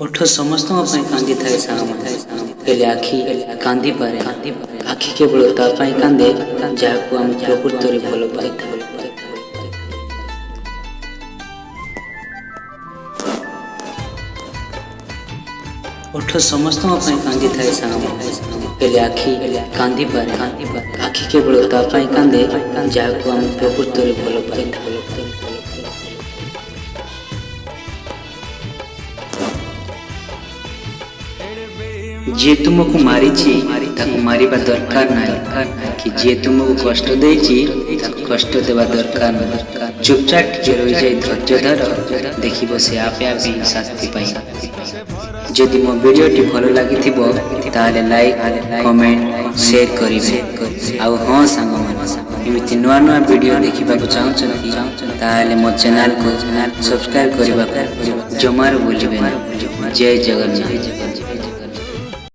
ओठ समस्त कांदी थाए हेले आखि कांदी पारे आखि केवल तापाई कांदे जहां आम प्रकृत भल पाई। ओठ समस्त कांदी थाए हेले आखि कांदी पारे आखि केवल तापाई कांदे जहां आम प्रकृत भल पाई। जे तुमको मारी मारिबा दरकार ना कि जे तुमको कष्ट देची कष्ट देवा दरकार ना। चुपचाप टिके रही जाए धैर्य धर देखिबो से आपे आपे ही शास्ति पाई। जदि मो वीडियोटी भल लागिथिबो ताले लाइक कमेंट शेयर करिवे। आउ हाँ सांग माने एमिति नुआ नुआ वीडियो देखिबा को चाहछंती ताले मो चैनल को सब्सक्राइब करिबा जमार भूलिबे ना। जय जगन्नाथ।